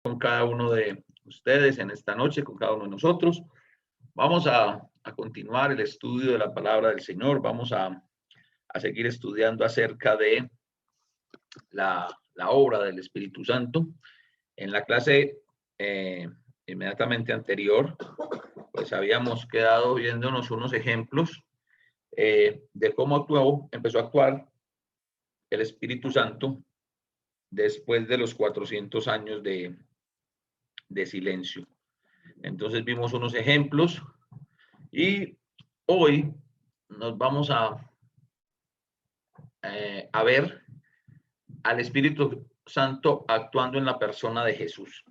Con cada uno de ustedes en esta noche, con cada uno de nosotros. Vamos a continuar el estudio de la palabra del Señor. Vamos a seguir estudiando acerca de la obra del Espíritu Santo. En la clase inmediatamente anterior, pues habíamos quedado viéndonos unos ejemplos de cómo empezó a actuar el Espíritu Santo después de los 400 años de silencio. Entonces vimos unos ejemplos y hoy nos vamos a ver al Espíritu Santo actuando en la persona de Jesús.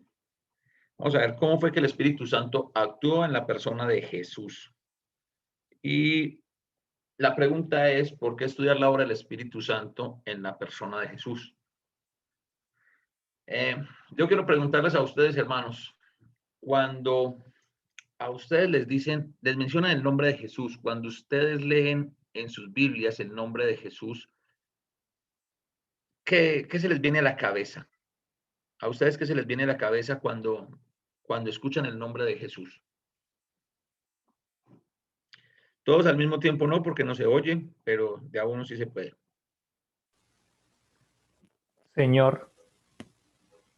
Vamos a ver cómo fue que el Espíritu Santo actuó en la persona de Jesús. Y la pregunta es, ¿por qué estudiar la obra del Espíritu Santo en la persona de Jesús? Yo quiero preguntarles a ustedes, hermanos, cuando a ustedes les mencionan el nombre de Jesús, cuando ustedes leen en sus Biblias el nombre de Jesús, ¿qué se les viene a la cabeza? ¿A ustedes qué se les viene a la cabeza cuando escuchan el nombre de Jesús? Todos al mismo tiempo no, porque no se oye, pero de a uno sí se puede. Señor,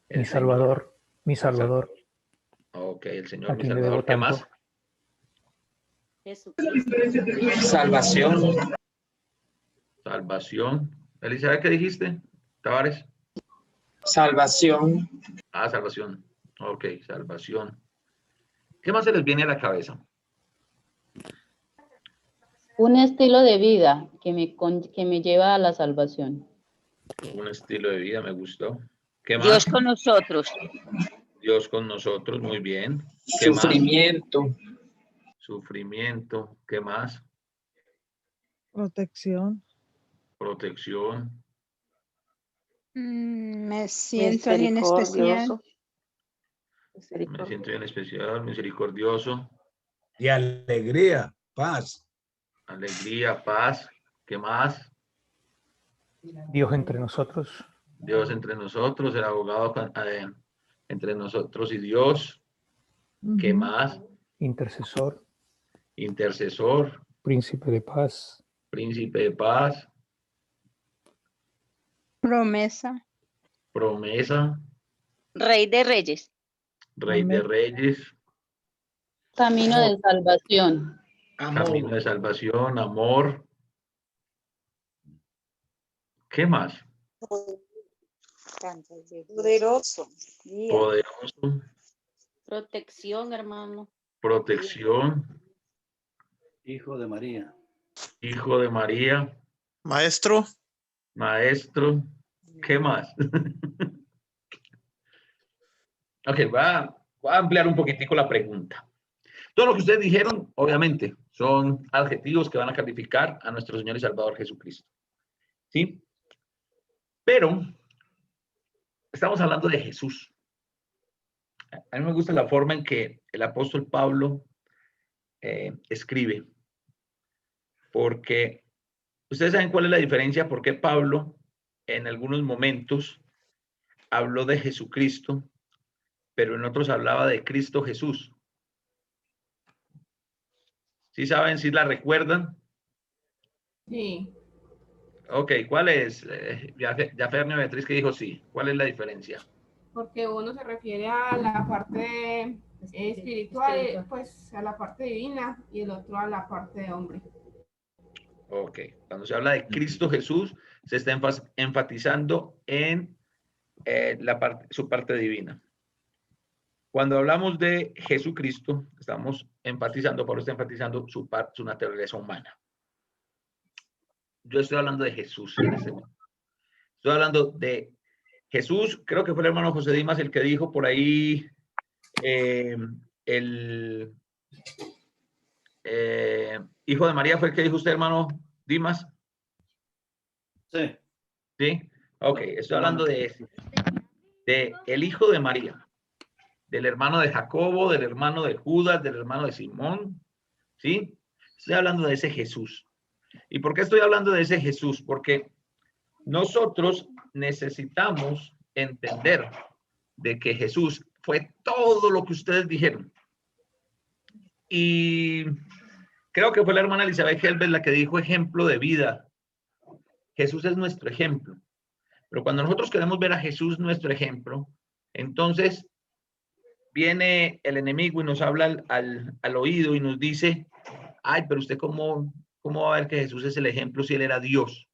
mi Salvador, mi Salvador. Ok, el Señor, mi ¿A quién le debo Salvador. ¿Qué tanto? más? Salvación. Salvación. Elizabeth, ¿qué dijiste? Tavares. Salvación. Ah, salvación. Ok, salvación. ¿Qué más se les viene a la cabeza? Un estilo de vida que me lleva a la salvación. Un estilo de vida, me gustó. ¿Qué más? Dios con nosotros. Dios con nosotros, muy bien. ¿Qué Sufrimiento. más? Sufrimiento. ¿Qué más? Protección. Protección. Me siento bien especial. Me siento bien especial, misericordioso. Y alegría, paz. Alegría, paz. ¿Qué más? Dios entre nosotros. Dios entre nosotros, el abogado entre nosotros y Dios. ¿Qué más? Intercesor, Intercesor, príncipe de paz, príncipe de paz, Promesa. promesa, Rey de Reyes. rey de reyes, Camino de salvación. camino de salvación, amor. ¿Qué más? Poderoso. Poderoso, Protección, hermano. protección, Hijo de María. hijo de María, Maestro. maestro. ¿Qué más? Ok, voy a ampliar un poquitico la pregunta. Todo lo que ustedes dijeron, obviamente, son adjetivos que van a calificar a nuestro Señor y Salvador Jesucristo. ¿Sí? Pero estamos hablando de Jesús. A mí me gusta la forma en que el apóstol Pablo escribe, porque ustedes saben cuál es la diferencia, por qué Pablo en algunos momentos habló de Jesucristo, pero en otros hablaba de Cristo Jesús. ¿Sí saben? ¿Sí la recuerdan? Sí. Ok, ¿cuál es? Yafernia Beatriz que dijo sí. ¿Cuál es la diferencia? Porque uno se refiere a la parte espiritual, pues a la parte divina, y el otro a la parte de hombre. Ok, cuando se habla de Cristo Jesús, se está enfatizando en su parte divina. Cuando hablamos de Jesucristo, estamos enfatizando, Pablo está enfatizando su naturaleza humana. Yo estoy hablando de Jesús en este momento. Estoy hablando de Jesús, creo que fue el hermano José Dimas el que dijo por ahí el hijo de María, ¿fue el que dijo usted, hermano Dimas? Sí. ¿Sí? Ok, estoy hablando de el hijo de María, del hermano de Jacobo, del hermano de Judas, del hermano de Simón, ¿sí? Estoy hablando de ese Jesús. ¿Y por qué estoy hablando de ese Jesús? Porque nosotros necesitamos entender de que Jesús fue todo lo que ustedes dijeron. Y creo que fue la hermana Elizabeth Helbert la que dijo ejemplo de vida. Jesús es nuestro ejemplo. Pero cuando nosotros queremos ver a Jesús nuestro ejemplo, entonces viene el enemigo y nos habla al oído y nos dice, ay, pero usted cómo va a ver que Jesús es el ejemplo si él era Dios.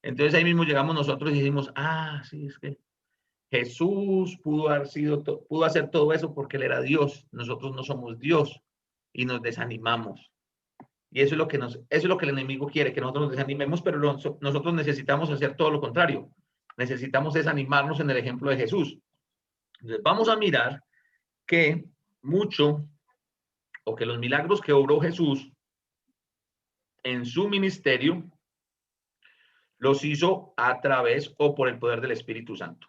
Entonces ahí mismo llegamos nosotros y decimos, sí, es que Jesús pudo hacer todo eso porque él era Dios. Nosotros no somos Dios y nos desanimamos. Y eso es lo que el enemigo quiere, que nosotros nos desanimemos, pero nosotros necesitamos hacer todo lo contrario. Necesitamos desanimarnos en el ejemplo de Jesús. Entonces vamos a mirar que que los milagros que obró Jesús en su ministerio los hizo a través o por el poder del Espíritu Santo.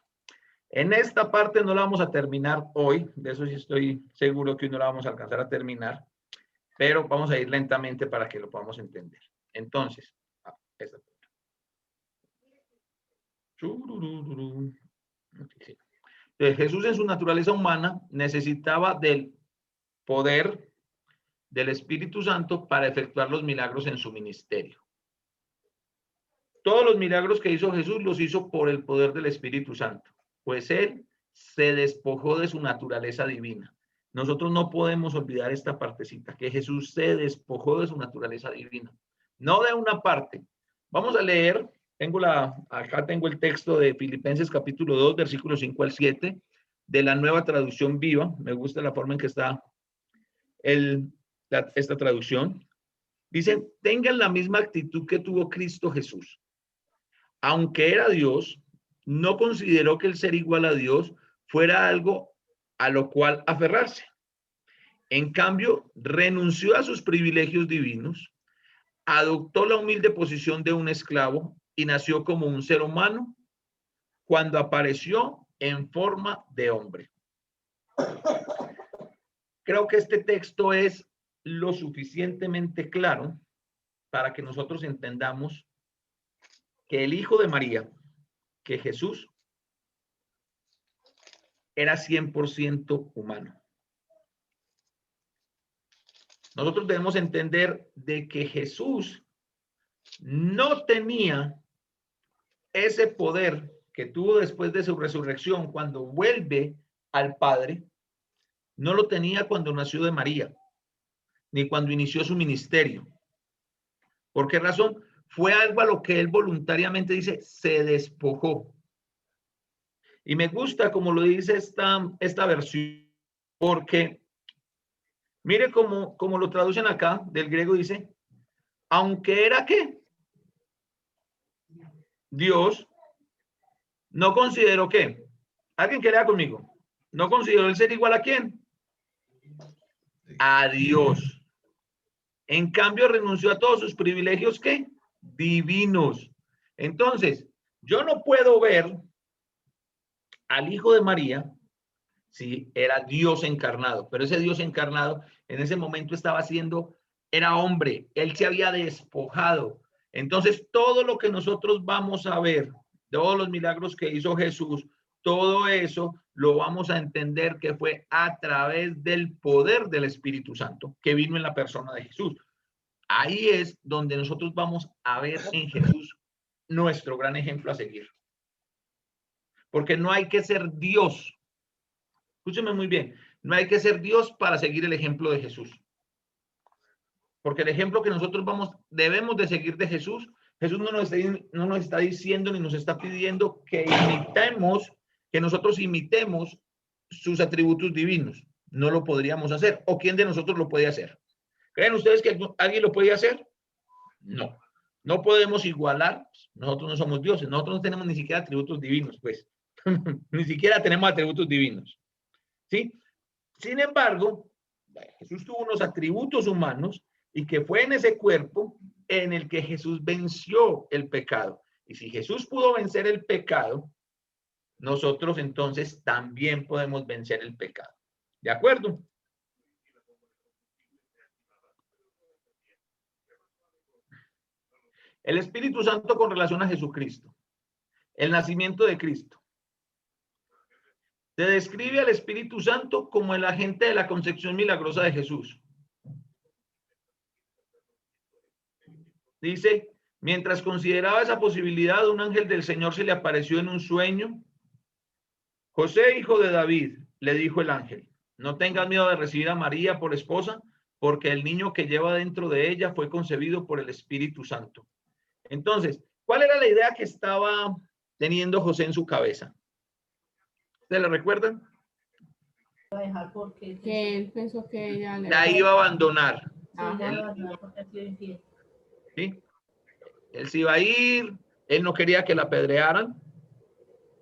En esta parte no la vamos a terminar hoy, de eso sí estoy seguro que hoy no la vamos a alcanzar a terminar, pero vamos a ir lentamente para que lo podamos entender. Entonces, esta parte. Entonces, Jesús en su naturaleza humana necesitaba del poder del Espíritu Santo para efectuar los milagros en su ministerio. Todos los milagros que hizo Jesús los hizo por el poder del Espíritu Santo, pues él se despojó de su naturaleza divina. Nosotros no podemos olvidar esta partecita, que Jesús se despojó de su naturaleza divina, no de una parte. Vamos a leer, acá tengo el texto de Filipenses capítulo 2, versículos 5 al 7, de la Nueva Traducción Viva. Me gusta la forma en que está esta traducción. Dicen, tengan la misma actitud que tuvo Cristo Jesús. Aunque era Dios, no consideró que el ser igual a Dios fuera algo a lo cual aferrarse. En cambio, renunció a sus privilegios divinos, adoptó la humilde posición de un esclavo y nació como un ser humano cuando apareció en forma de hombre. Creo que este texto es lo suficientemente claro para que nosotros entendamos que el Hijo de María, que Jesús, era 100% humano. Nosotros debemos entender de que Jesús no tenía ese poder que tuvo después de su resurrección cuando vuelve al Padre. No lo tenía cuando nació de María, ni cuando inició su ministerio. ¿Por qué razón? Fue algo a lo que él voluntariamente dice, se despojó. Y me gusta como lo dice esta versión, porque mire cómo lo traducen acá, del griego dice, aunque era ¿qué? Dios, no consideró ¿qué? Alguien que lea conmigo. ¿No consideró el ser igual a quién? A Dios. En cambio, renunció a todos sus privilegios ¿qué? Divinos. Entonces, yo no puedo ver al Hijo de María, sí, era Dios encarnado, pero ese Dios encarnado en ese momento era hombre, él se había despojado. Entonces, todo lo que nosotros vamos a ver, todos los milagros que hizo Jesús, todo eso lo vamos a entender que fue a través del poder del Espíritu Santo que vino en la persona de Jesús. Ahí es donde nosotros vamos a ver en Jesús nuestro gran ejemplo a seguir. Porque no hay que ser Dios. Escúcheme muy bien. No hay que ser Dios para seguir el ejemplo de Jesús. Porque el ejemplo que nosotros debemos de seguir de Jesús, Jesús no nos está diciendo ni nos está pidiendo que nosotros imitemos sus atributos divinos. No lo podríamos hacer. ¿O quién de nosotros lo puede hacer? ¿Creen ustedes que alguien lo puede hacer? No. No podemos igualar. Nosotros no somos dioses. Nosotros no tenemos ni siquiera atributos divinos, pues. Ni siquiera tenemos atributos divinos. ¿Sí? Sin embargo, Jesús tuvo unos atributos humanos y que fue en ese cuerpo en el que Jesús venció el pecado. Y si Jesús pudo vencer el pecado, nosotros entonces también podemos vencer el pecado. ¿De acuerdo? El Espíritu Santo con relación a Jesucristo. El nacimiento de Cristo. Se describe al Espíritu Santo como el agente de la concepción milagrosa de Jesús. Dice, mientras consideraba esa posibilidad, un ángel del Señor se le apareció en un sueño. José, hijo de David, le dijo el ángel, no tengas miedo de recibir a María por esposa, porque el niño que lleva dentro de ella fue concebido por el Espíritu Santo. Entonces, ¿cuál era la idea que estaba teniendo José en su cabeza? ¿Se la recuerdan? Que él pensó que ella La iba a abandonar. Ajá. ¿Sí? Él se iba a ir, él no quería que la apedrearan,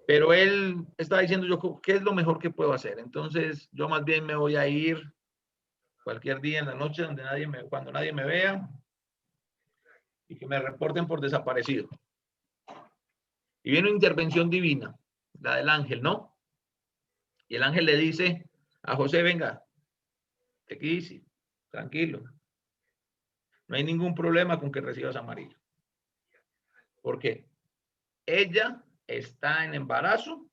pero él estaba diciendo, yo, ¿qué es lo mejor que puedo hacer? Entonces, yo más bien me voy a ir cualquier día en la noche donde cuando nadie me vea y que me reporten por desaparecido. Y viene una intervención divina, la del ángel, ¿no? Y el ángel le dice a José, venga, aquí sí, tranquilo. No hay ningún problema con que recibas a María. Porque ella está en embarazo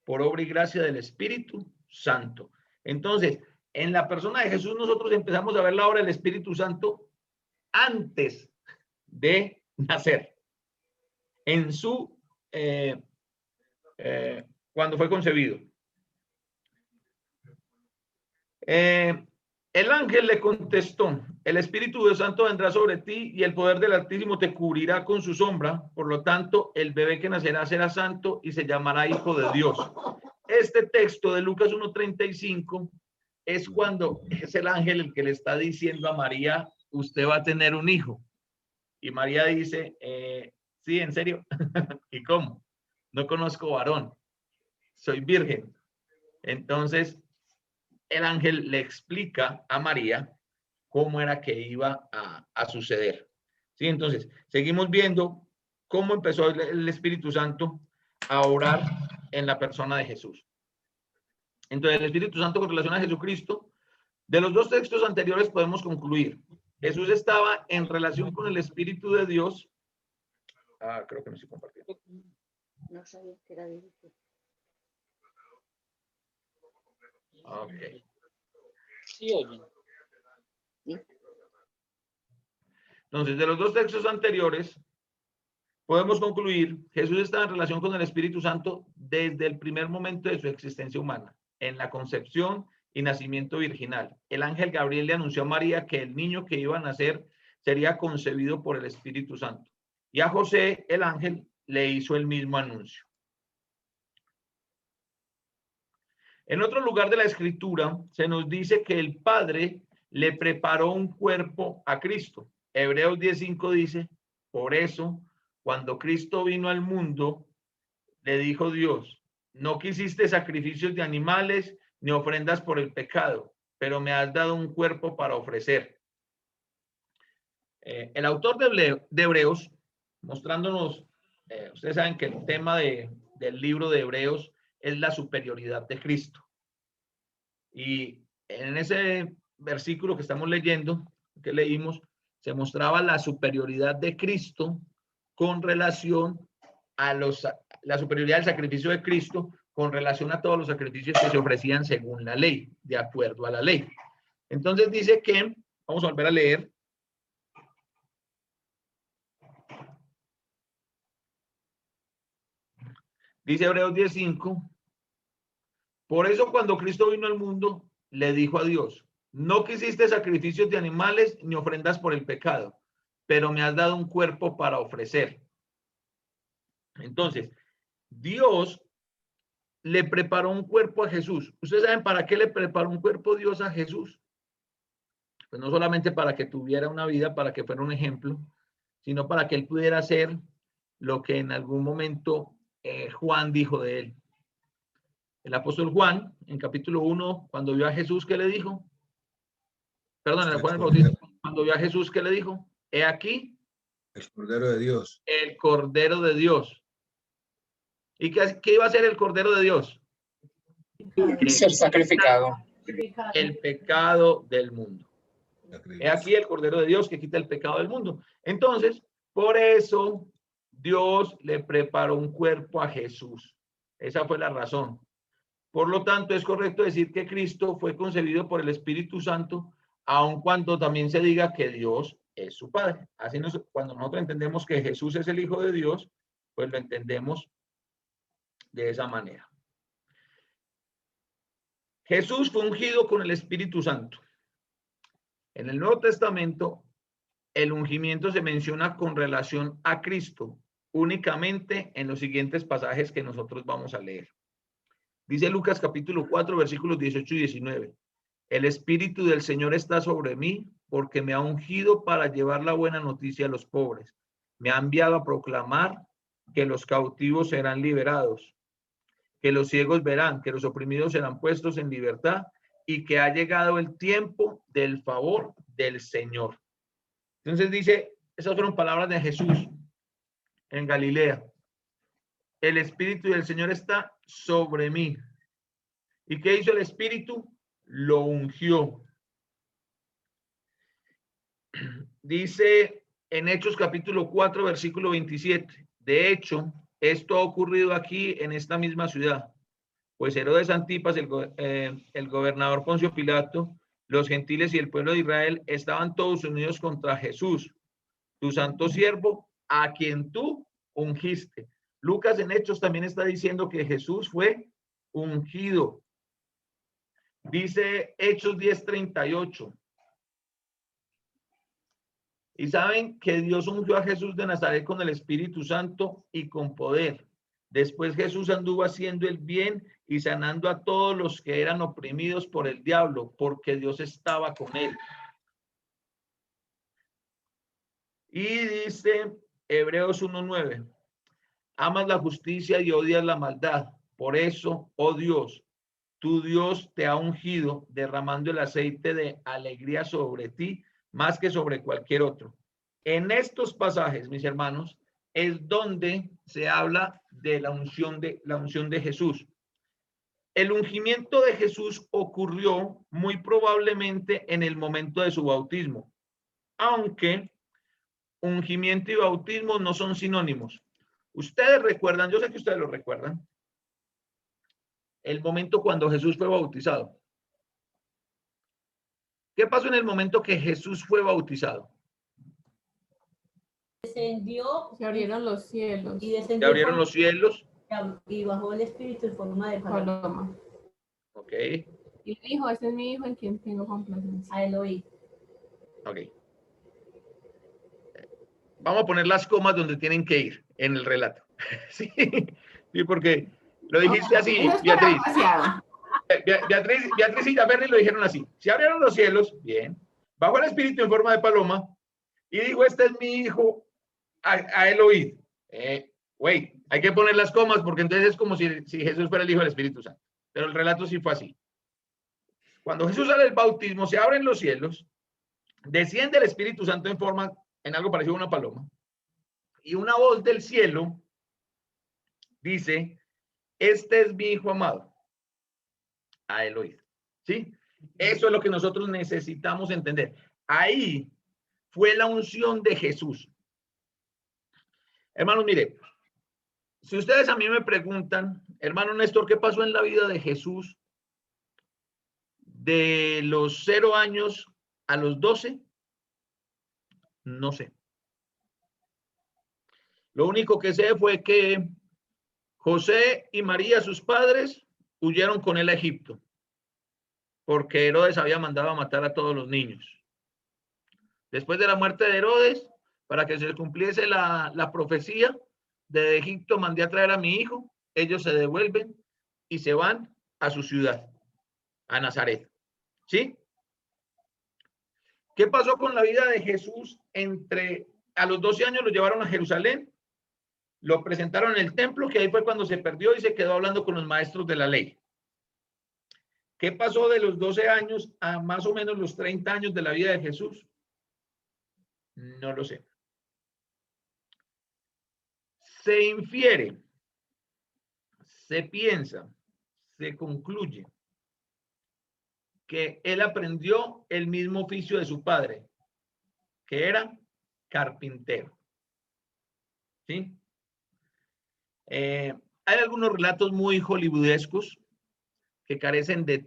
por obra y gracia del Espíritu Santo. Entonces, en la persona de Jesús nosotros empezamos a ver la obra del Espíritu Santo antes de nacer. En su, cuando fue concebido. El ángel le contestó, el Espíritu Santo vendrá sobre ti y el poder del Altísimo te cubrirá con su sombra. Por lo tanto, el bebé que nacerá será santo y se llamará Hijo de Dios. Este texto de Lucas 1:35 es cuando es el ángel el que le está diciendo a María, usted va a tener un hijo. Y María dice, sí, ¿en serio? ¿Y cómo? No conozco varón, soy virgen. Entonces, el ángel le explica a María cómo era que iba a suceder. ¿Sí? Entonces, seguimos viendo cómo empezó el Espíritu Santo a orar en la persona de Jesús. Entonces, el Espíritu Santo con relación a Jesucristo, de los dos textos anteriores podemos concluir. Jesús estaba en relación con el Espíritu de Dios. Creo que me estoy compartiendo. No sabía que era difícil. Ok. Sí, oye. Entonces, de los dos textos anteriores, podemos concluir, Jesús estaba en relación con el Espíritu Santo desde el primer momento de su existencia humana, en la concepción y nacimiento virginal. El ángel Gabriel le anunció a María que el niño que iba a nacer sería concebido por el Espíritu Santo. Y a José, el ángel, le hizo el mismo anuncio. En otro lugar de la Escritura se nos dice que el Padre le preparó un cuerpo a Cristo. Hebreos 10:5 dice, por eso, cuando Cristo vino al mundo, le dijo Dios, no quisiste sacrificios de animales ni ofrendas por el pecado, pero me has dado un cuerpo para ofrecer. El autor de Hebreos, mostrándonos, ustedes saben que el tema del libro de Hebreos es la superioridad de Cristo. Y en ese versículo que estamos leyendo, que leímos, se mostraba la superioridad de Cristo con relación a la superioridad del sacrificio de Cristo con relación a todos los sacrificios que se ofrecían según la ley, de acuerdo a la ley. Entonces dice que, vamos a volver a leer. Dice Hebreos 10:5. Por eso cuando Cristo vino al mundo, le dijo a Dios, no quisiste sacrificios de animales ni ofrendas por el pecado, pero me has dado un cuerpo para ofrecer. Entonces, Dios le preparó un cuerpo a Jesús. ¿Ustedes saben para qué le preparó un cuerpo Dios a Jesús? Pues no solamente para que tuviera una vida, para que fuera un ejemplo, sino para que él pudiera hacer lo que en algún momento Juan dijo de él. El apóstol Juan, en capítulo 1, cuando vio a Jesús, ¿qué le dijo? Perdón, el Juan el Bautista, cuando vio a Jesús, ¿qué le dijo? He aquí. El Cordero de Dios. El Cordero de Dios. ¿Y qué iba a hacer el Cordero de Dios? Ser sacrificado. El pecado del mundo. He aquí el Cordero de Dios que quita el pecado del mundo. Entonces, por eso Dios le preparó un cuerpo a Jesús. Esa fue la razón. Por lo tanto, es correcto decir que Cristo fue concebido por el Espíritu Santo, aun cuando también se diga que Dios es su Padre. Así cuando nosotros entendemos que Jesús es el Hijo de Dios, pues lo entendemos de esa manera. Jesús fue ungido con el Espíritu Santo. En el Nuevo Testamento, el ungimiento se menciona con relación a Cristo únicamente en los siguientes pasajes que nosotros vamos a leer. Dice Lucas capítulo 4, versículos 18 y 19. El Espíritu del Señor está sobre mí porque me ha ungido para llevar la buena noticia a los pobres. Me ha enviado a proclamar que los cautivos serán liberados, que los ciegos verán, que los oprimidos serán puestos en libertad y que ha llegado el tiempo del favor del Señor. Entonces dice, esas fueron palabras de Jesús en Galilea. El Espíritu del Señor está sobre mí. ¿Y qué hizo el Espíritu? Lo ungió. Dice en Hechos capítulo 4, versículo 27. De hecho, esto ha ocurrido aquí en esta misma ciudad. Pues Herodes Antipas, el gobernador Poncio Pilato, los gentiles y el pueblo de Israel estaban todos unidos contra Jesús, tu santo siervo, a quien tú ungiste. Lucas en Hechos también está diciendo que Jesús fue ungido. Dice Hechos 10:38. Y saben que Dios ungió a Jesús de Nazaret con el Espíritu Santo y con poder. Después Jesús anduvo haciendo el bien y sanando a todos los que eran oprimidos por el diablo, porque Dios estaba con él. Y dice Hebreos 1:9. Amas la justicia y odias la maldad. Por eso, oh Dios, tu Dios te ha ungido, derramando el aceite de alegría sobre ti, más que sobre cualquier otro. En estos pasajes, mis hermanos, es donde se habla de la unción de Jesús. El ungimiento de Jesús ocurrió muy probablemente en el momento de su bautismo, aunque ungimiento y bautismo no son sinónimos. Ustedes recuerdan, yo sé que ustedes lo recuerdan, el momento cuando Jesús fue bautizado. ¿Qué pasó en el momento que Jesús fue bautizado? Descendió. Se abrieron los cielos. Y descendió. Se abrieron los cielos. Y bajó el Espíritu en forma de paloma. Ok. Y dijo, este es mi hijo en quien tengo complacencia. A él oí. Ok. Vamos a poner las comas donde tienen que ir en el relato. Sí, sí, porque lo dijiste así, Beatriz. Beatriz y Javerny lo dijeron así. Se abrieron los cielos, bien. Bajó el Espíritu en forma de paloma y dijo, este es mi hijo, a él oíd. Wait, hay que poner las comas porque entonces es como si Jesús fuera el hijo del Espíritu Santo. Pero el relato sí fue así. Cuando Jesús sale del bautismo, se abren los cielos, desciende el Espíritu Santo en algo parecido a una paloma, y una voz del cielo dice, este es mi hijo amado, a él oíd. ¿Sí? Eso es lo que nosotros necesitamos entender. Ahí fue la unción de Jesús. Hermanos, mire, si ustedes a mí me preguntan, hermano Néstor, ¿qué pasó en la vida de Jesús de los 0 años a los 12? No sé. Lo único que sé fue que José y María, sus padres, huyeron con él a Egipto, porque Herodes había mandado a matar a todos los niños. Después de la muerte de Herodes, para que se cumpliese la profecía, de Egipto mandé a traer a mi hijo, ellos se devuelven y se van a su ciudad, a Nazaret. ¿Sí? ¿Qué pasó con la vida de Jesús? A los 12 años lo llevaron a Jerusalén, lo presentaron en el templo, que ahí fue cuando se perdió y se quedó hablando con los maestros de la ley. ¿Qué pasó de los 12 años a más o menos los 30 años de la vida de Jesús? No lo sé. Se infiere, se piensa, se concluye que él aprendió el mismo oficio de su padre, que era carpintero. ¿Sí? Hay algunos relatos muy hollywoodescos que carecen pues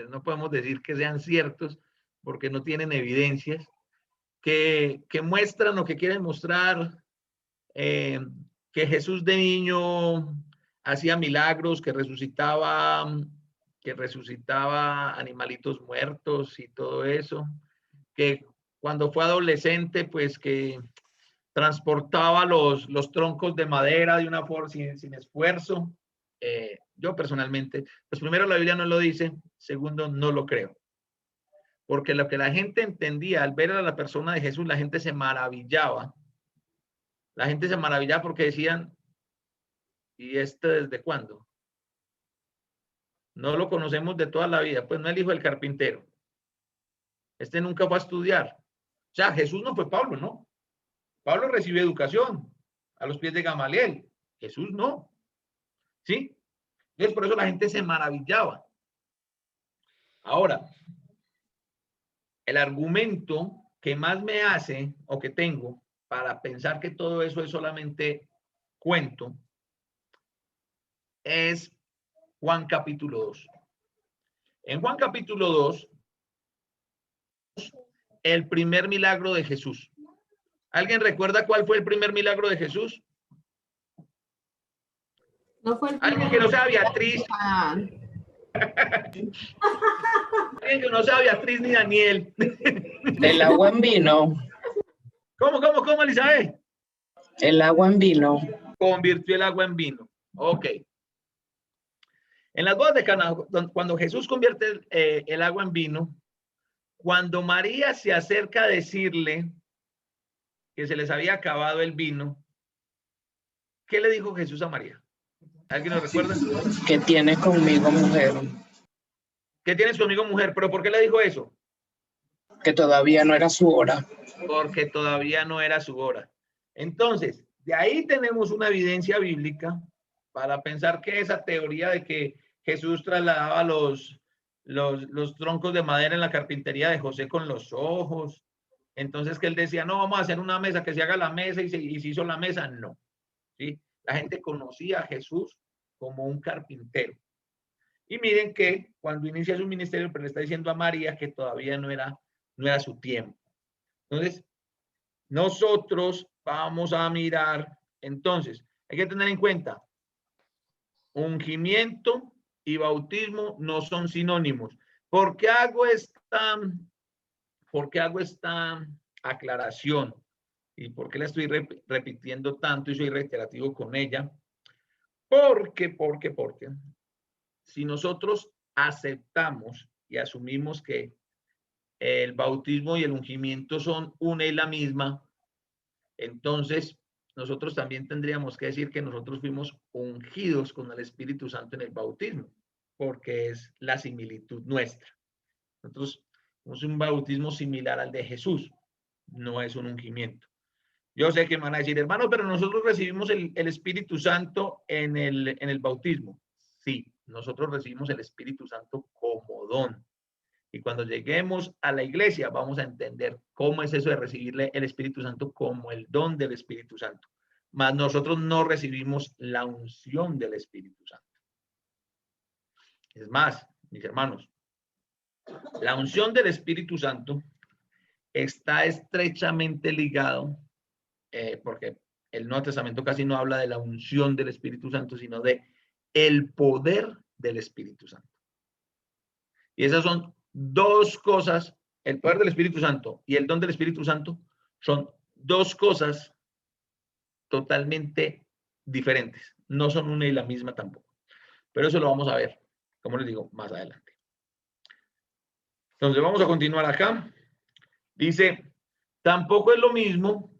no podemos decir que sean ciertos porque no tienen evidencias, que muestran o que quieren mostrar que Jesús de niño hacía milagros, que resucitaba animalitos muertos y todo eso, que cuando fue adolescente, pues que transportaba los troncos de madera de una forma sin esfuerzo. Yo personalmente, pues primero la Biblia no lo dice, segundo no lo creo. Porque lo que la gente entendía al ver a la persona de Jesús, la gente se maravillaba. La gente se maravillaba porque decían, ¿y este desde cuándo? No lo conocemos de toda la vida, pues no es el hijo del carpintero. Este nunca fue a estudiar. O sea, Jesús no fue Pablo, ¿no? Pablo recibió educación a los pies de Gamaliel. Jesús no. ¿Sí? Entonces, por eso la gente se maravillaba. Ahora, el argumento que más me hace o que tengo para pensar que todo eso es solamente cuento es Juan capítulo 2. En Juan capítulo 2, el primer milagro de Jesús. ¿Alguien recuerda cuál fue el primer milagro de Jesús? No fue el Alguien que no sea Beatriz. Alguien que no sea Beatriz ni Daniel. El agua en vino. ¿Cómo, Elizabeth? El agua en vino. Convirtió el agua en vino. Ok. En las bodas de Caná, cuando Jesús convierte el agua en vino, cuando María se acerca a decirle que se les había acabado el vino, ¿qué le dijo Jesús a María? ¿Alguien lo recuerda? ¿Qué tienes conmigo, mujer? ¿Qué tienes conmigo, mujer? ¿Pero por qué le dijo eso? Que todavía no era su hora. Porque todavía no era su hora. Entonces, de ahí tenemos una evidencia bíblica para pensar que esa teoría de que Jesús trasladaba los troncos de madera en la carpintería de José con los ojos, entonces que él decía, no, vamos a hacer una mesa, que se haga la mesa y se hizo la mesa, no. ¿Sí? La gente conocía a Jesús como un carpintero. Y miren que cuando inicia su ministerio, pero le está diciendo a María que todavía no era su tiempo. Entonces, nosotros vamos a mirar, entonces, hay que tener en cuenta, ungimiento y bautismo no son sinónimos. ¿Por qué hago esta aclaración? ¿Y por qué la estoy repitiendo tanto y soy reiterativo con ella? Porque si nosotros aceptamos y asumimos que el bautismo y el ungimiento son una y la misma, entonces nosotros también tendríamos que decir que nosotros fuimos ungidos con el Espíritu Santo en el bautismo, porque es la similitud nuestra. Nosotros tenemos un bautismo similar al de Jesús, no es un ungimiento. Yo sé que me van a decir, hermano, pero nosotros recibimos el Espíritu Santo en el bautismo. Sí, nosotros recibimos el Espíritu Santo como don. Y cuando lleguemos a la iglesia vamos a entender cómo es eso de recibirle el Espíritu Santo como el don del Espíritu Santo. Mas nosotros no recibimos la unción del Espíritu Santo. Es más, mis hermanos, la unción del Espíritu Santo está estrechamente ligado, porque el Nuevo Testamento casi no habla de la unción del Espíritu Santo, sino de el poder del Espíritu Santo. Y esas son dos cosas, el poder del Espíritu Santo y el don del Espíritu Santo son dos cosas totalmente diferentes. No son una y la misma tampoco. Pero eso lo vamos a ver, como les digo, más adelante. Entonces vamos a continuar acá. Dice, tampoco es lo mismo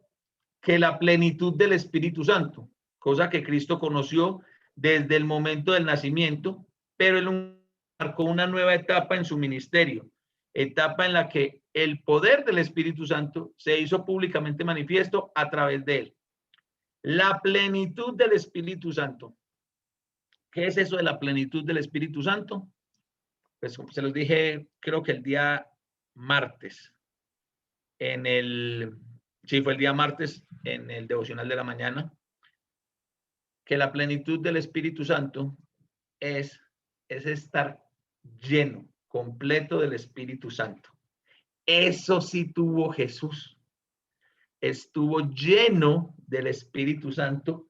que la plenitud del Espíritu Santo, cosa que Cristo conoció desde el momento del nacimiento, pero él marcó una nueva etapa en su ministerio, etapa en la que el poder del Espíritu Santo se hizo públicamente manifiesto a través de él. La plenitud del Espíritu Santo. ¿Qué es eso de la plenitud del Espíritu Santo? Pues como se los dije, creo que el día martes, sí, fue el día martes en el devocional de la mañana. que la plenitud del Espíritu Santo es estar lleno, completo del Espíritu Santo. Eso sí tuvo Jesús. Estuvo lleno del Espíritu Santo.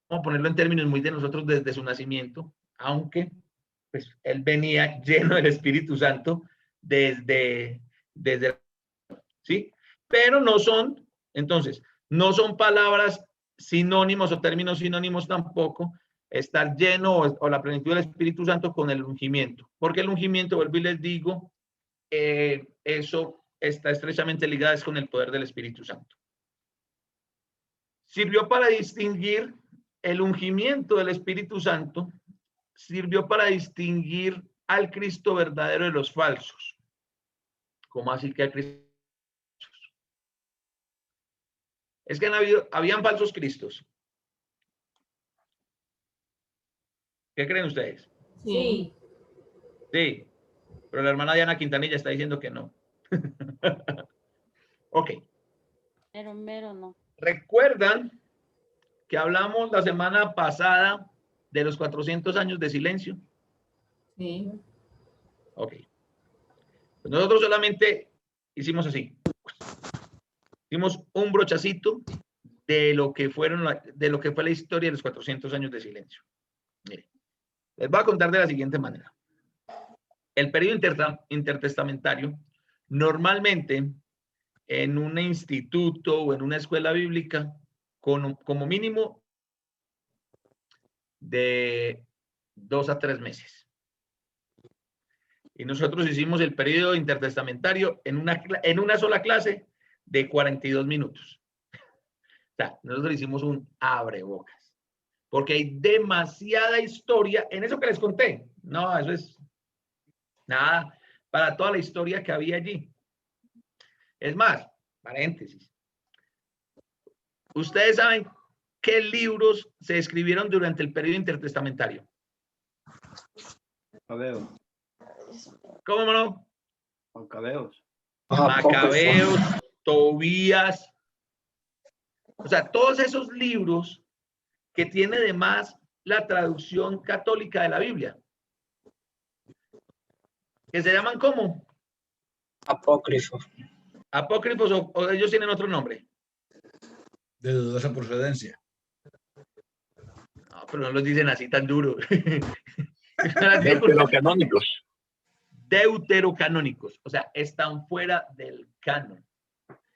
Vamos a ponerlo en términos muy de nosotros desde su nacimiento, aunque pues él venía lleno del Espíritu Santo desde ¿sí? Pero no son, entonces, no son palabras sinónimos o términos sinónimos tampoco, estar lleno o la plenitud del Espíritu Santo con el ungimiento. Porque el ungimiento, vuelvo y les digo, eso está estrechamente ligado con el poder del Espíritu Santo. Sirvió para distinguir el ungimiento del Espíritu Santo, sirvió para distinguir al Cristo verdadero de los falsos. ¿Cómo así que al Cristo? Es que habían falsos cristos. ¿Qué creen ustedes? Sí. Sí, pero la hermana Diana Quintanilla está diciendo que no. Ok. Mero no. ¿Recuerdan que hablamos la semana pasada de los 400 años de silencio? Sí. Ok. Pues nosotros solamente hicimos así. Hicimos un brochacito de lo que fue la historia de los 400 años de silencio. Mire, les voy a contar de la siguiente manera. El periodo intertestamentario, normalmente en un instituto o en una escuela bíblica, como mínimo de 2 a 3 meses. Y nosotros hicimos el periodo intertestamentario en una sola clase de 42 minutos. O sea, nosotros hicimos un abrebocas. Porque hay demasiada historia en eso que les conté. No, eso es nada para toda la historia que había allí. Es más, paréntesis. ¿Ustedes saben qué libros se escribieron durante el periodo intertestamentario? Macabeos. ¿Cómo no? Macabeos. Macabeos, Tobías. O sea, todos esos libros que tiene además la traducción católica de la Biblia. Que se llaman ¿cómo? Apócrifos. Apócrifos o ellos tienen otro nombre. De dudosa procedencia. No, pero no los dicen así tan duro. Deuterocanónicos. Deuterocanónicos. O sea, están fuera del canon.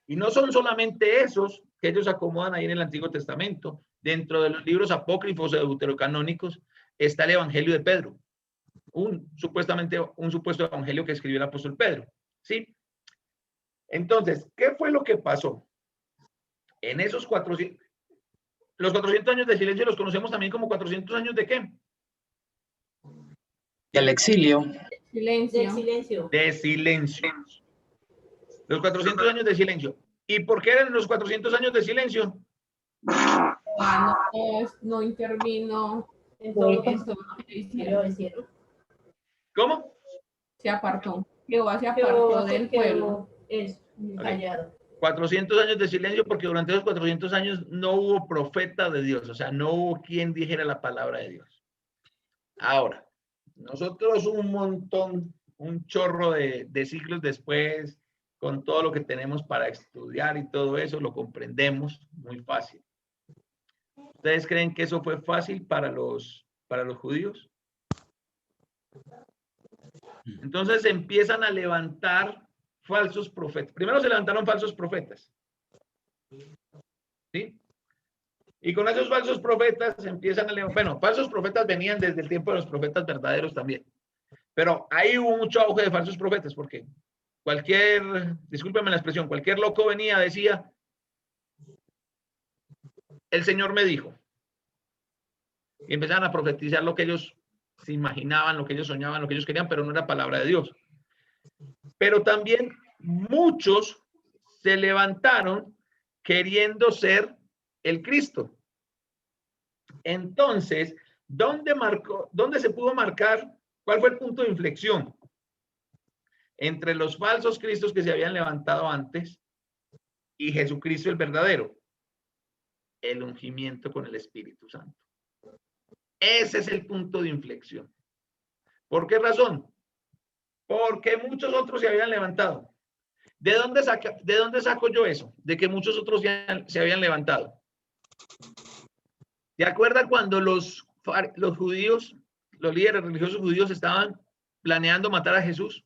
Y no son solamente esos que ellos acomodan ahí en el Antiguo Testamento. Dentro de los libros apócrifos o deuterocanónicos está el Evangelio de Pedro. Un supuesto evangelio que escribió el apóstol Pedro. ¿Sí? Entonces, ¿qué fue lo que pasó? En esos 400, los 400 años de silencio los conocemos también como 400 años de ¿qué? Del exilio. Silencio. Del silencio. De silencio. Los 400 años de silencio. ¿Y por qué eran los 400 años de silencio? No intervino en todo esto que hicieron. ¿Cómo? Se apartó. Jehová se apartó del pueblo. Es callado. 400 años de silencio porque durante esos 400 años no hubo profeta de Dios, o sea, no hubo quien dijera la palabra de Dios. Ahora, nosotros un chorro de siglos después, con todo lo que tenemos para estudiar y todo eso, lo comprendemos muy fácil. ¿Ustedes creen que eso fue fácil para los judíos? Entonces empiezan a levantar falsos profetas. Primero se levantaron falsos profetas. ¿Sí? Y con esos falsos profetas empiezan a levantar. Bueno, falsos profetas venían desde el tiempo de los profetas verdaderos también. Pero ahí hubo mucho auge de falsos profetas porque discúlpenme la expresión, cualquier loco venía, decía, el Señor me dijo. Y empezaban a profetizar lo que ellos se imaginaban, lo que ellos soñaban, lo que ellos querían, pero no era palabra de Dios. Pero también muchos se levantaron queriendo ser el Cristo. Entonces, ¿dónde se pudo marcar? ¿Cuál fue el punto de inflexión entre los falsos cristos que se habían levantado antes y Jesucristo el verdadero? el ungimiento con el Espíritu Santo. Ese es el punto de inflexión. ¿Por qué razón? Porque muchos otros se habían levantado. ¿De dónde saco yo eso? De que muchos otros se habían levantado. ¿Te acuerdas cuando los judíos, los líderes religiosos judíos estaban planeando matar a Jesús?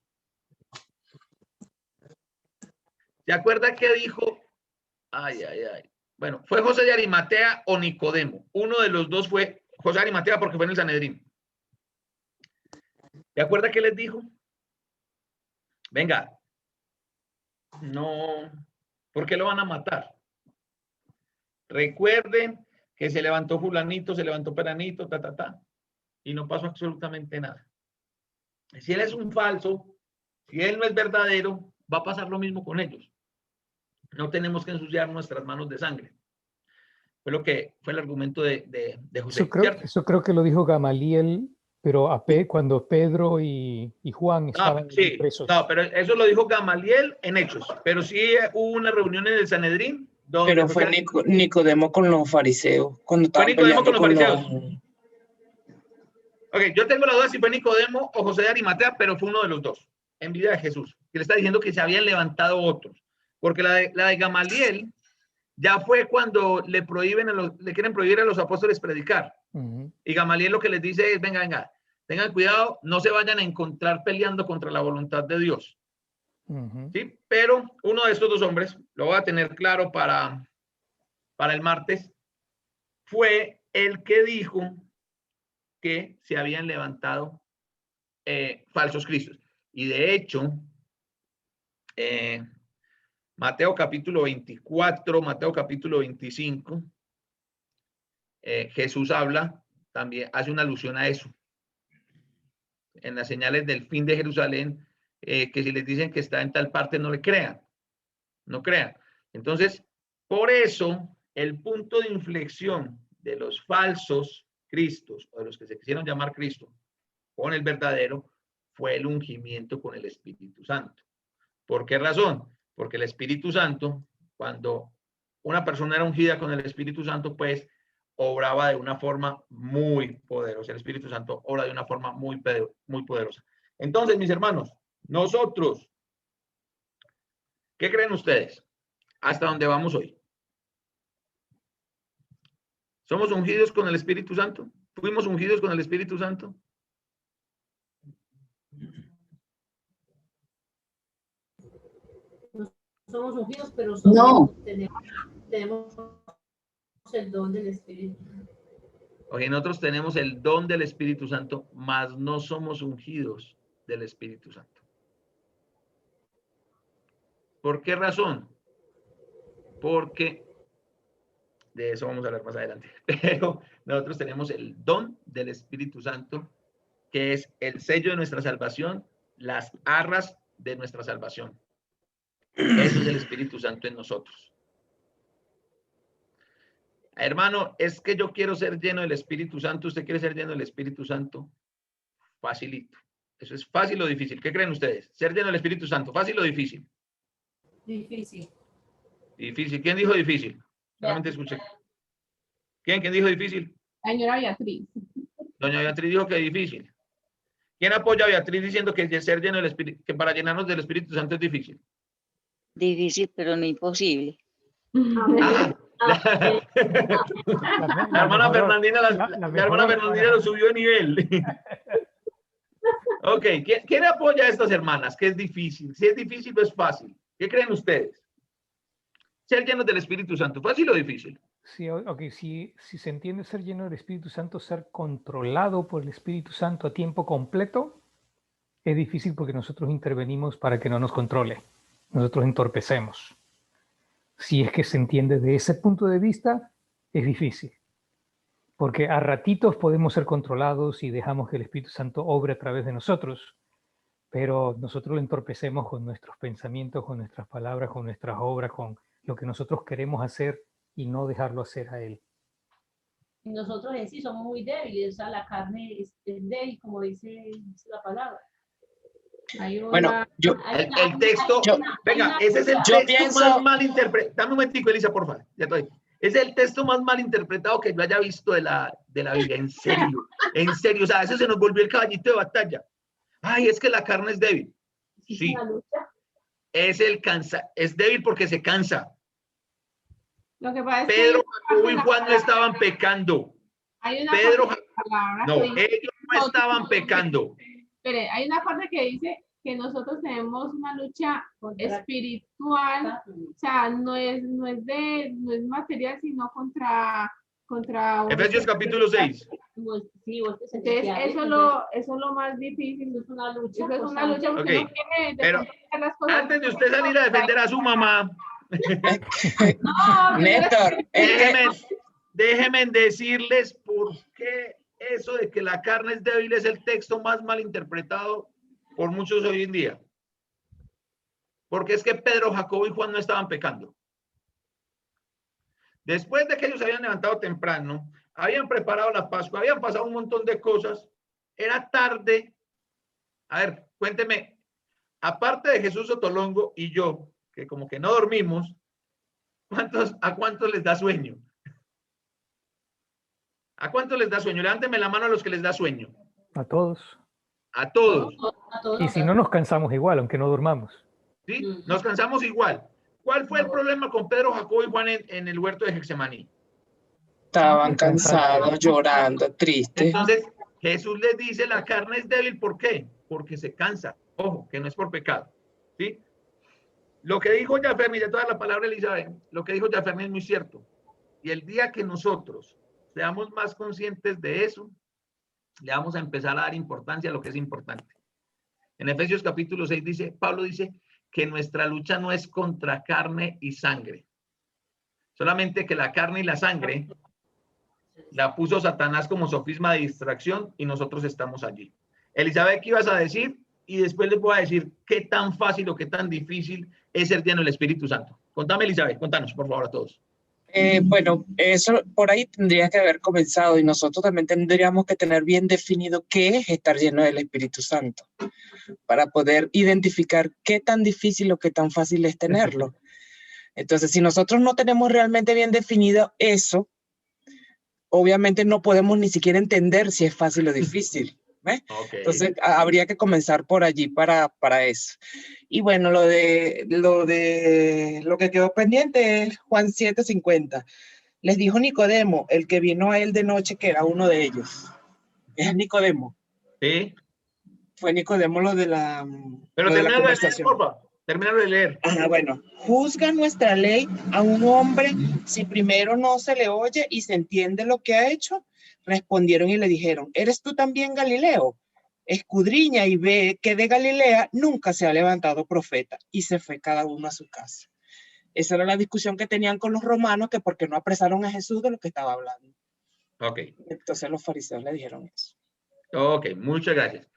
¿Te acuerdas qué dijo? Ay. Bueno, ¿fue José de Arimatea o Nicodemo? Uno de los dos fue José de Arimatea porque fue en el Sanedrín. ¿Te acuerdas qué les dijo? Venga, no, ¿por qué lo van a matar? Recuerden que se levantó fulanito, se levantó peranito, y no pasó absolutamente nada. Si él es un falso, si él no es verdadero, va a pasar lo mismo con ellos. No tenemos que ensuciar nuestras manos de sangre. Fue lo que fue el argumento de José. Eso creo que lo dijo Gamaliel, pero cuando Pedro y Juan estaban presos. No, pero eso lo dijo Gamaliel en Hechos. Pero sí hubo una reunión en el Sanedrín. Pero fue Nicodemo con los fariseos. Cuando fue Nicodemo con los fariseos. Ok, yo tengo la duda si fue Nicodemo o José de Arimatea, pero fue uno de los dos, en vida de Jesús. Que le está diciendo que se habían levantado otros. Porque la de Gamaliel ya fue cuando le quieren prohibir a los apóstoles predicar. Y Gamaliel lo que les dice es, venga, tengan cuidado, no se vayan a encontrar peleando contra la voluntad de Dios. ¿Sí? Pero uno de estos dos hombres, lo voy a tener claro para el martes, fue el que dijo que se habían levantado falsos cristos. Y de hecho, Mateo capítulo 24, Mateo capítulo 25, Jesús habla, también hace una alusión a eso. En las señales del fin de Jerusalén, que si les dicen que está en tal parte, no le crean. No crean. Entonces, por eso, el punto de inflexión de los falsos cristos, o de los que se quisieron llamar Cristo, con el verdadero, fue el ungimiento con el Espíritu Santo. ¿Por qué razón? Porque el Espíritu Santo, cuando una persona era ungida con el Espíritu Santo, pues obraba de una forma muy poderosa. El Espíritu Santo obra de una forma muy poderosa. Entonces, mis hermanos, nosotros, ¿qué creen ustedes? ¿Hasta dónde vamos hoy? ¿Somos ungidos con el Espíritu Santo? ¿Fuimos ungidos con el Espíritu Santo? Somos ungidos, pero tenemos el don del Espíritu. Oye, nosotros tenemos el don del Espíritu Santo, mas no somos ungidos del Espíritu Santo. ¿Por qué razón? Porque de eso vamos a hablar más adelante. Pero nosotros tenemos el don del Espíritu Santo, que es el sello de nuestra salvación, las arras de nuestra salvación. Eso es el Espíritu Santo en nosotros. Hermano, es que yo quiero ser lleno del Espíritu Santo. ¿Usted quiere ser lleno del Espíritu Santo? Facilito. ¿Eso es fácil o difícil? ¿Qué creen ustedes? ¿Ser lleno del Espíritu Santo, fácil o difícil? Difícil. Difícil. ¿Quién dijo difícil? Solamente escuché. ¿Quién dijo difícil? La señora Beatriz. Doña Beatriz dijo que difícil. ¿Quién apoya a Beatriz diciendo que ser lleno del Espíritu, que para llenarnos del Espíritu Santo es difícil? Difícil, pero no imposible. La hermana Fernandina, la hermana Fernandina lo subió de nivel. Ok, ¿quién apoya a estas hermanas? Que es difícil. Si es difícil o es fácil. ¿Qué creen ustedes? ¿Ser llenos del Espíritu Santo, fácil o difícil? Sí, ok, si se entiende ser lleno del Espíritu Santo, ser controlado por el Espíritu Santo a tiempo completo, es difícil porque nosotros intervenimos para que no nos controle. Nosotros entorpecemos. Si es que se entiende de ese punto de vista, es difícil. Porque a ratitos podemos ser controlados y dejamos que el Espíritu Santo obre a través de nosotros, pero nosotros lo entorpecemos con nuestros pensamientos, con nuestras palabras, con nuestras obras, con lo que nosotros queremos hacer y no dejarlo hacer a Él. Nosotros en sí somos muy débiles, o sea, la carne es débil, como dice la palabra. Bueno, el texto, venga, ese es el texto más mal interpretado. Dame un momentico, Elisa, por favor. Ya estoy. Es el texto más mal interpretado que yo haya visto de la Biblia, en serio, o sea, eso se nos volvió el caballito de batalla. Ay, es que la carne es débil. Sí, es débil porque se cansa. Lo que pasa es Pedro, que Jacobo y Juan no estaban pecando. hay una Pedro, palabra no, que dice, ellos no estaban pecando. Espere, hay una parte que dice que nosotros tenemos una lucha espiritual, o sea, no es material, sino contra Efesios capítulo 6. Entonces, eso es lo más difícil, es una lucha. Eso es una lucha porque Okay. no quiere Pero hacer las cosas. antes de usted salir a defender a su mamá, No, Néstor, déjenme decirles por qué eso de que la carne es débil es el texto más mal interpretado por muchos hoy en día. Porque es que Pedro, Jacobo y Juan no estaban pecando. Después de que ellos habían levantado temprano, habían preparado la Pascua, habían pasado un montón de cosas, era tarde. A ver, cuénteme, aparte de Jesús Sotolongo y yo, que como que no dormimos, ¿a cuántos les da sueño? ¿A cuántos les da sueño? Levánteme la mano a los que les da sueño. A todos. A todos. Y si no nos cansamos igual, aunque no durmamos. ¿Sí? Nos cansamos igual. ¿Cuál fue el problema con Pedro, Jacobo y Juan en el huerto de Getsemaní? estaban cansados, llorando, tristes. Entonces, Jesús les dice, la carne es débil, ¿por qué? Porque se cansa. Ojo, que no es por pecado. ¿Sí? Lo que dijo Yaferni, ya toda la palabra Elizabeth, lo que dijo Yaferni es muy cierto. Y el día que nosotros seamos más conscientes de eso, le vamos a empezar a dar importancia a lo que es importante. En Efesios capítulo 6 dice, Pablo dice que nuestra lucha no es contra carne y sangre. Solamente que la carne y la sangre la puso Satanás como sofisma de distracción y nosotros estamos allí. Elizabeth, ¿qué ibas a decir? Y después les voy a decir qué tan fácil o qué tan difícil es ser lleno del Espíritu Santo. Contame, Elizabeth, contanos, por favor, a todos. Bueno, eso por ahí tendría que haber comenzado y nosotros también tendríamos que tener bien definido qué es estar lleno del Espíritu Santo para poder identificar qué tan difícil o qué tan fácil es tenerlo. Entonces, si nosotros no tenemos realmente bien definido eso, obviamente no podemos ni siquiera entender si es fácil o difícil. ¿Ves? Okay. Entonces, habría que comenzar por allí para eso. Y bueno, lo que quedó pendiente es Juan 7:50. Les dijo Nicodemo, el que vino a él de noche, que era uno de ellos. ¿Es Nicodemo? Sí. Fue Nicodemo lo de la Pero termina de leer, por favor. Termina de leer. Bueno. Juzga nuestra ley a un hombre si primero no se le oye y se entiende lo que ha hecho. Respondieron y le dijeron, ¿eres tú también Galileo? Escudriña y ve que de Galilea nunca se ha levantado profeta. Y se fue cada uno a su casa. Esa era la discusión que tenían con los romanos, que porque no apresaron a Jesús de lo que estaba hablando. Ok. Entonces los fariseos le dijeron eso. Ok, muchas gracias.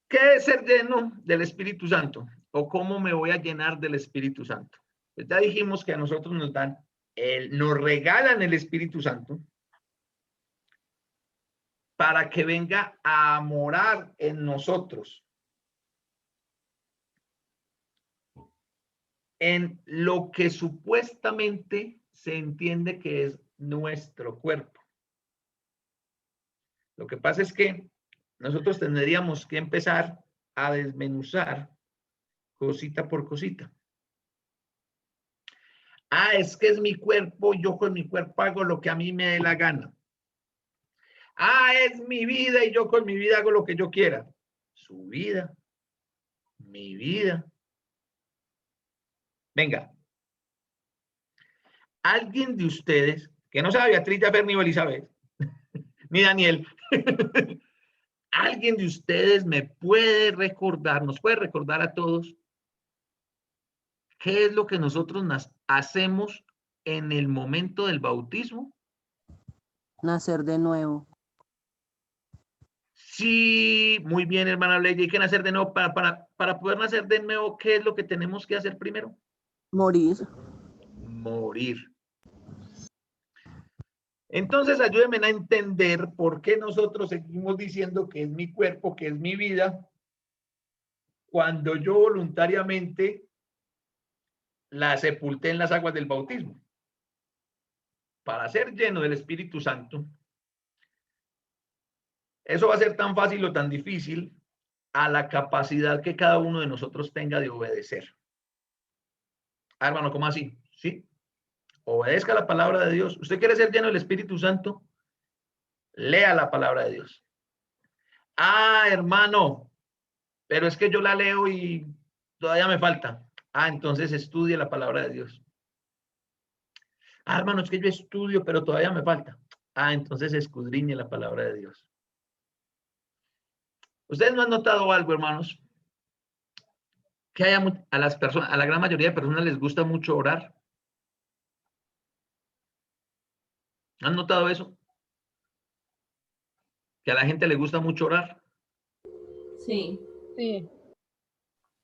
¿Qué es ser lleno del Espíritu Santo? ¿O cómo me voy a llenar del Espíritu Santo? Pues ya dijimos que a nosotros nos regalan el Espíritu Santo para que venga a morar en nosotros, en lo que supuestamente se entiende que es nuestro cuerpo. Lo que pasa es que nosotros tendríamos que empezar a desmenuzar cosita por cosita. Es que es mi cuerpo, yo con mi cuerpo hago lo que a mí me dé la gana. Es mi vida y yo con mi vida hago lo que yo quiera. Su vida, mi vida. Venga. Alguien de ustedes, que no sabe Beatriz, Yafer, ni Elizabeth, ni Daniel, alguien de ustedes nos puede recordar a todos qué es lo que nosotros hacemos en el momento del bautismo. Nacer de nuevo. Sí, muy bien, hermana Leia, hay que nacer de nuevo. Para poder nacer de nuevo, ¿qué es lo que tenemos que hacer primero? Morir. Morir. Entonces, ayúdenme a entender por qué nosotros seguimos diciendo que es mi cuerpo, que es mi vida, cuando yo voluntariamente la sepulté en las aguas del bautismo. para ser lleno del Espíritu Santo, eso va a ser tan fácil o tan difícil a la capacidad que cada uno de nosotros tenga de obedecer. Ah, hermano, ¿cómo así? ¿Sí? Obedezca la palabra de Dios. ¿Usted quiere ser lleno del Espíritu Santo? Lea la palabra de Dios. Ah, hermano, pero es que yo la leo y todavía me falta. Ah, entonces estudie la palabra de Dios. Ah, hermano, es que yo estudio, pero todavía me falta. Ah, entonces escudriñe la palabra de Dios. ¿Ustedes no han notado algo, hermanos? Que a las personas, a la gran mayoría de personas les gusta mucho orar. ¿Han notado eso? Que a la gente le gusta mucho orar. Sí. Sí.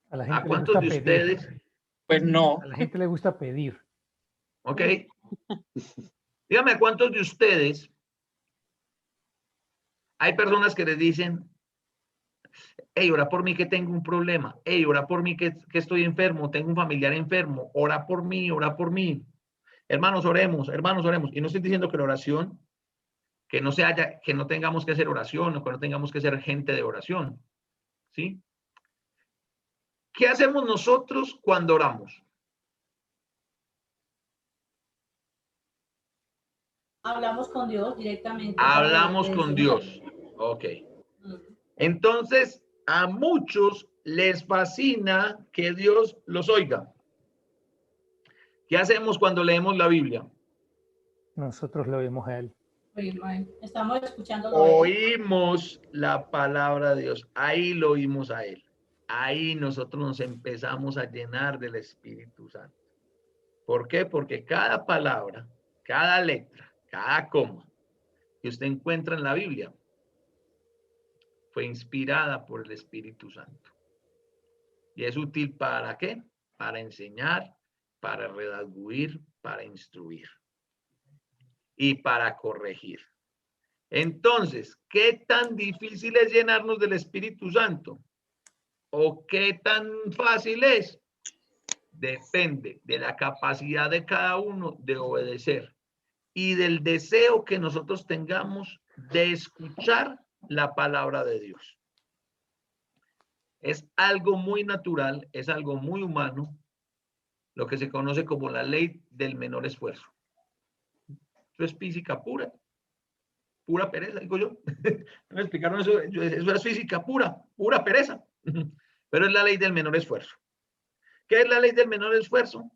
A la gente ¿A le cuántos gusta de pedir. ustedes? Pues no. A la gente le gusta pedir. Ok. Dígame, ¿a cuántos de ustedes hay personas que les dicen, hey, ora por mí que tengo un problema, hey, ora por mí que estoy enfermo, tengo un familiar enfermo, ora por mí, ora por mí. Hermanos, oremos, hermanos, oremos. Y no estoy diciendo que la oración, que no se haya, que no tengamos que hacer oración o que no tengamos que ser gente de oración. ¿Sí? ¿Qué hacemos nosotros cuando oramos? Hablamos con Dios directamente. Hablamos con Dios. Ok. Entonces, a muchos les fascina que Dios los oiga. ¿Qué hacemos cuando leemos la Biblia? Nosotros lo vemos a Él. Estamos escuchando. Oímos la palabra de Dios. Ahí lo oímos a Él. Ahí nosotros nos empezamos a llenar del Espíritu Santo. ¿Por qué? Porque cada palabra, cada letra, cada coma que usted encuentra en la Biblia fue inspirada por el Espíritu Santo. ¿Y es útil para qué? Para enseñar, para redarguir, para instruir y para corregir. Entonces, ¿qué tan difícil es llenarnos del Espíritu Santo? ¿O qué tan fácil es? Depende de la capacidad de cada uno de obedecer y del deseo que nosotros tengamos de escuchar la palabra de Dios. Es algo muy natural, es algo muy humano, lo que se conoce como la ley del menor esfuerzo. Eso es física pura, pura pereza, digo yo. Me explicaron eso, eso es física pura, pura pereza. Pero es la ley del menor esfuerzo. ¿Qué es la ley del menor esfuerzo?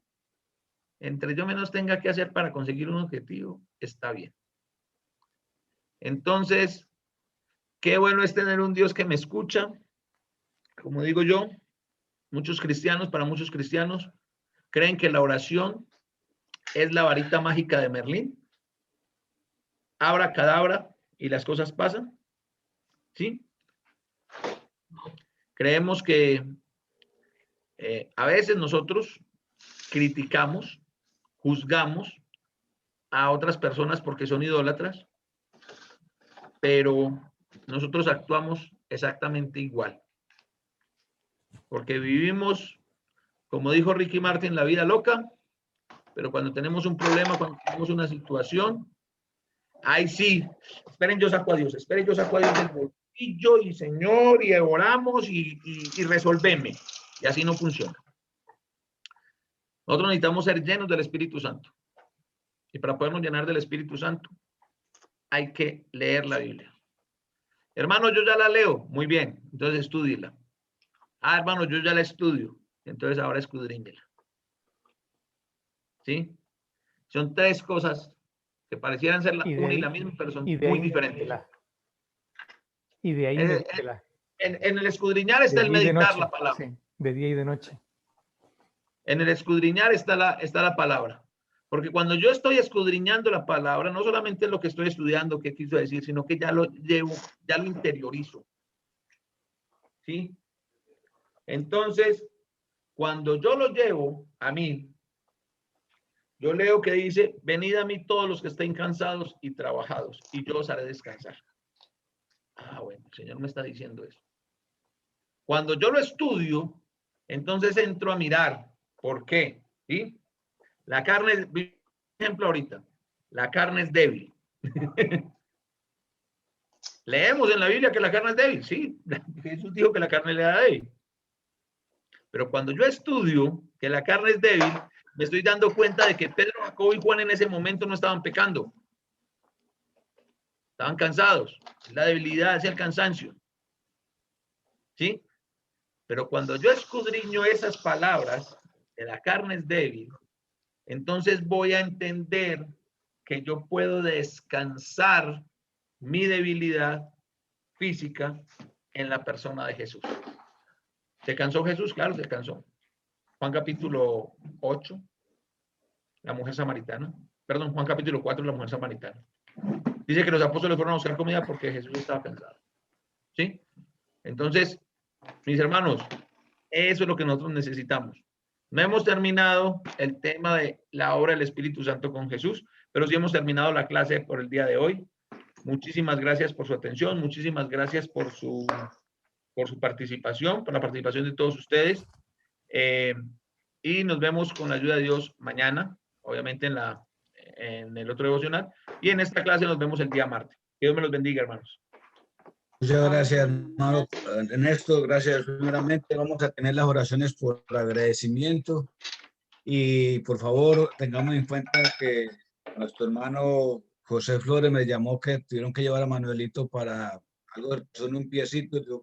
Entre yo menos tenga que hacer para conseguir un objetivo, está bien. Entonces, qué bueno es tener un Dios que me escucha. Como digo yo, para muchos cristianos, creen que la oración es la varita mágica de Merlín. Abracadabra y las cosas pasan. ¿Sí? Creemos que a veces nosotros criticamos, juzgamos a otras personas porque son idólatras, pero nosotros actuamos exactamente igual. Porque vivimos, como dijo Ricky Martin, la vida loca, pero cuando tenemos un problema, cuando tenemos una situación, ahí sí, esperen, yo saco a Dios del bolsillo y Señor, y oramos y resolveme. Y así no funciona. Nosotros necesitamos ser llenos del Espíritu Santo. Y para podernos llenar del Espíritu Santo, hay que leer la Biblia. Hermano, yo ya la leo. Muy bien. Entonces estúdiela. Ah, hermano, yo ya la estudio. Entonces ahora escudriñela. ¿Sí? Son tres cosas que parecieran ser una y la misma, pero son muy diferentes. Y de ahí en el escudriñar está el meditar la palabra. Sí, de día y de noche. En el escudriñar está la palabra. Porque cuando yo estoy escudriñando la palabra, no solamente es lo que estoy estudiando, qué quiso decir, sino que ya lo llevo, ya lo interiorizo. ¿Sí? Entonces, cuando yo lo llevo a mí, yo leo que dice, venid a mí todos los que estén cansados y trabajados, y yo os haré descansar. Ah, bueno, el Señor me está diciendo eso. Cuando yo lo estudio, entonces entro a mirar. ¿Por qué? ¿Sí? La carne, por ejemplo, ahorita. La carne es débil. Leemos en la Biblia que la carne es débil, sí. Jesús dijo que la carne le da débil. Pero cuando yo estudio que la carne es débil, me estoy dando cuenta de que Pedro, Jacobo y Juan en ese momento no estaban pecando. Estaban cansados. La debilidad es el cansancio. ¿Sí? Pero cuando yo escudriño esas palabras, que la carne es débil, entonces voy a entender que yo puedo descansar mi debilidad física en la persona de Jesús. ¿Se cansó Jesús? Claro, se cansó. Juan capítulo 8, la mujer samaritana. Perdón, Juan capítulo 4, la mujer samaritana. Dice que los apóstoles fueron a buscar comida porque Jesús estaba cansado. ¿Sí? Entonces, mis hermanos, eso es lo que nosotros necesitamos. No hemos terminado el tema de la obra del Espíritu Santo con Jesús, pero sí hemos terminado la clase por el día de hoy. Muchísimas gracias por su atención, muchísimas gracias por su participación, por la participación de todos ustedes. Y nos vemos con la ayuda de Dios mañana, obviamente en el otro devocional. Y en esta clase nos vemos el día martes. Que Dios me los bendiga, hermanos. Muchas gracias, hermano Ernesto. Gracias. Primeramente vamos a tener las oraciones por agradecimiento. Y por favor, tengamos en cuenta que nuestro hermano José Flores me llamó que tuvieron que llevar a Manuelito para algo, son un piecito.